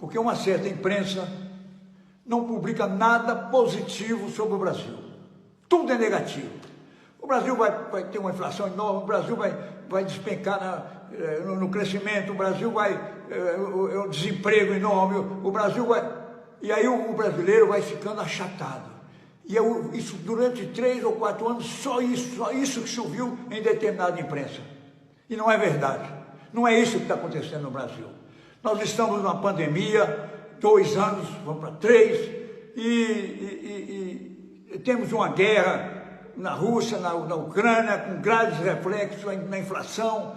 porque uma certa imprensa não publica nada positivo sobre o Brasil. Tudo é negativo. O Brasil vai ter uma inflação enorme, o Brasil vai despencar no crescimento, o Brasil vai o desemprego enorme, o Brasil vai... E aí o brasileiro vai ficando achatado. E isso durante 3 ou 4 anos, só isso que se ouviu em determinada imprensa. E não é verdade. Não é isso que está acontecendo no Brasil. Nós estamos numa pandemia, 2 anos, vamos para 3, e temos uma guerra na Rússia, na Ucrânia, com graves reflexos na inflação.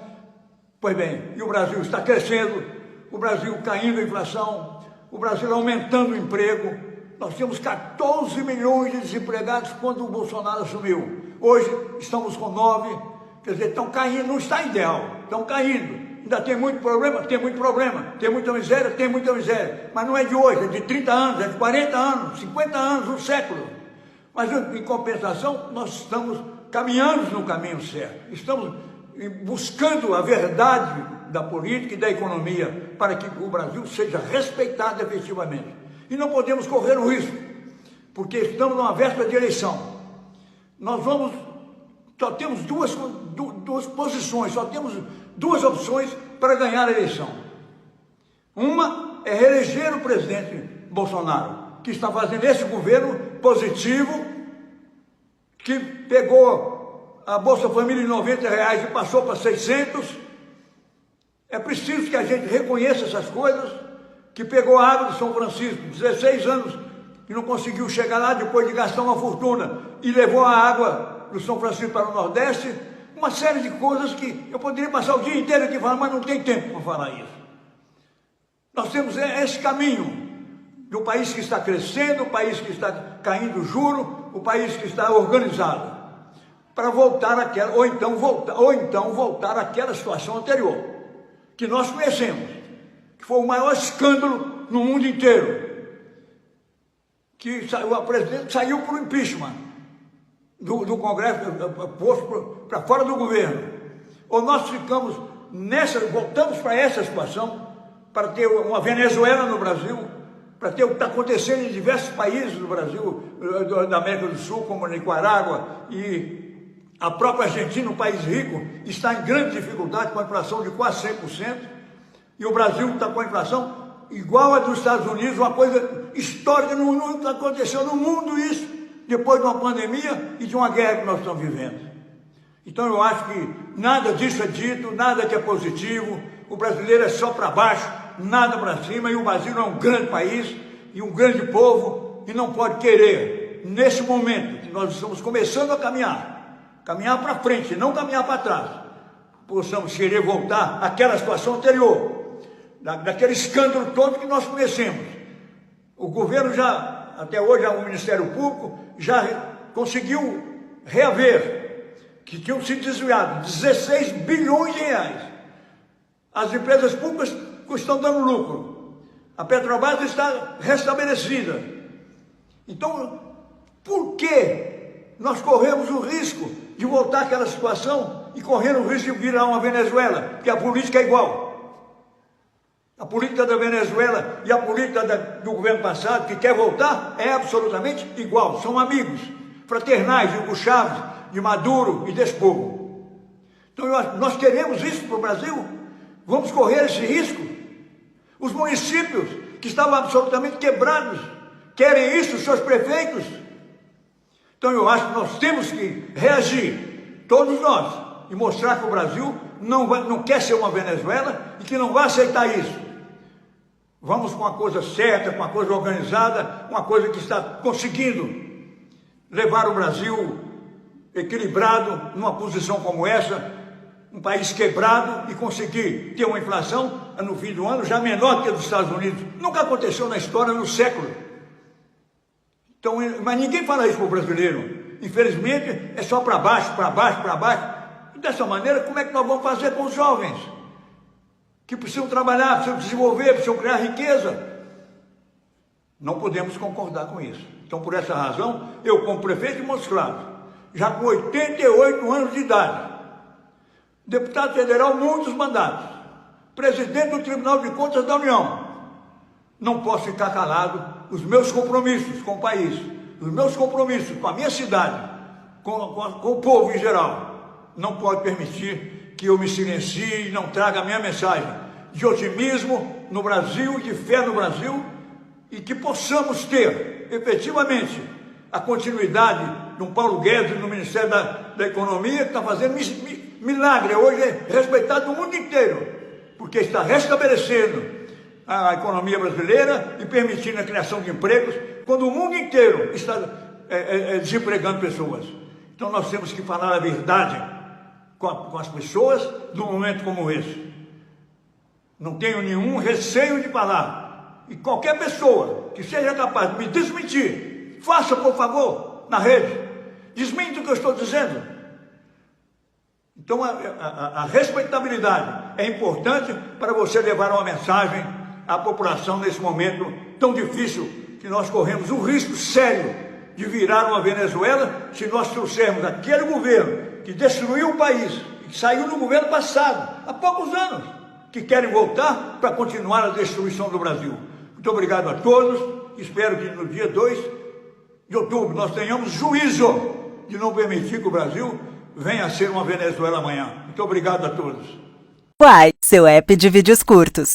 Pois bem, e o Brasil está crescendo, o Brasil caindo a inflação, o Brasil aumentando o emprego. Nós tínhamos 14 milhões de desempregados quando o Bolsonaro assumiu. Hoje estamos com 9, quer dizer, estão caindo, não está ideal, estão caindo. Ainda tem muito problema, tem muito problema, tem muita miséria, mas não é de hoje, é de 30 anos, é de 40 anos, 50 anos, um século. Mas em compensação, nós estamos caminhando no caminho certo, estamos buscando a verdade da política e da economia para que o Brasil seja respeitado efetivamente. E não podemos correr o risco, porque estamos numa véspera de eleição. Só temos duas posições, só temos 2 opções para ganhar a eleição. Uma é reeleger o presidente Bolsonaro, que está fazendo esse governo positivo, que pegou a Bolsa Família em R$90 e passou para 600. É preciso que a gente reconheça essas coisas, que pegou a água de São Francisco, 16 anos, e não conseguiu chegar lá depois de gastar uma fortuna, e levou a água do São Francisco para o Nordeste, uma série de coisas que eu poderia passar o dia inteiro aqui falando, mas não tem tempo para falar isso. Nós temos esse caminho de um país que está crescendo, um país que está caindo o juro, um país que está organizado, para voltar àquela, ou então voltar àquela situação anterior, que nós conhecemos, que foi o maior escândalo no mundo inteiro, que o presidente saiu por impeachment do Congresso, posto para fora do governo. Ou nós ficamos voltamos para essa situação, para ter uma Venezuela no Brasil, para ter o que está acontecendo em diversos países do Brasil, da América do Sul, como Nicarágua, e a própria Argentina, um país rico, está em grande dificuldade, com a inflação de quase 100%, e o Brasil está com a inflação igual a dos Estados Unidos, uma coisa histórica, nunca aconteceu no mundo isso, depois de uma pandemia e de uma guerra que nós estamos vivendo. Então eu acho que nada disso é dito, nada que é positivo, o brasileiro é só para baixo, nada para cima, e o Brasil é um grande país e um grande povo, e não pode querer, nesse momento que nós estamos começando a caminhar para frente, não caminhar para trás, possamos querer voltar àquela situação anterior, daquele escândalo todo que nós conhecemos. O governo até hoje, o Ministério Público já conseguiu reaver, que tinham sido desviados 16 bilhões de reais. As empresas públicas estão dando lucro. A Petrobras está restabelecida. Então, por que nós corremos o risco de voltar àquela situação e correr o risco de virar uma Venezuela? Porque a política é igual. A política da Venezuela e a política do governo passado, que quer voltar, é absolutamente igual. São amigos fraternais de Hugo Chávez, de Maduro e desse povo. Então nós queremos isso para o Brasil? Vamos correr esse risco? Os municípios que estavam absolutamente quebrados querem isso, os seus prefeitos? Então eu acho que nós temos que reagir, todos nós, e mostrar que o Brasil não quer ser uma Venezuela e que não vai aceitar isso. Vamos com uma coisa certa, com uma coisa organizada, uma coisa que está conseguindo levar o Brasil equilibrado numa posição como essa, um país quebrado, e conseguir ter uma inflação no fim do ano já menor que a dos Estados Unidos. Nunca aconteceu na história, no século. Então, mas ninguém fala isso para o brasileiro. Infelizmente, é só para baixo, para baixo, para baixo. E dessa maneira, como é que nós vamos fazer com os jovens? Que precisam trabalhar, precisam desenvolver, precisam criar riqueza. Não podemos concordar com isso. Então, por essa razão, eu, como prefeito de Montes Claros, já com 88 anos de idade, deputado federal, muitos mandatos, presidente do Tribunal de Contas da União, não posso ficar calado. Os meus compromissos com o país, os meus compromissos com a minha cidade, com o povo em geral, não pode permitir que eu me silencie e não traga a minha mensagem de otimismo no Brasil, de fé no Brasil, e que possamos ter, efetivamente, a continuidade de um Paulo Guedes no Ministério da Economia, que está fazendo milagre. Hoje é respeitado no mundo inteiro, porque está restabelecendo a economia brasileira e permitindo a criação de empregos, quando o mundo inteiro está desempregando pessoas. Então nós temos que falar a verdade com as pessoas num momento como esse. Não tenho nenhum receio de falar. E qualquer pessoa que seja capaz de me desmentir, faça, por favor, na rede. Desminta o que eu estou dizendo. Então a respeitabilidade é importante para você levar uma mensagem à população nesse momento tão difícil, que nós corremos um risco sério de virar uma Venezuela se nós trouxermos aquele governo que destruiu o país, que saiu do governo passado, há poucos anos, que querem voltar para continuar a destruição do Brasil. Muito obrigado a todos. Espero que no dia 2 de outubro nós tenhamos juízo de não permitir que o Brasil venha a ser uma Venezuela amanhã. Muito obrigado a todos. Uai, seu app de vídeos curtos.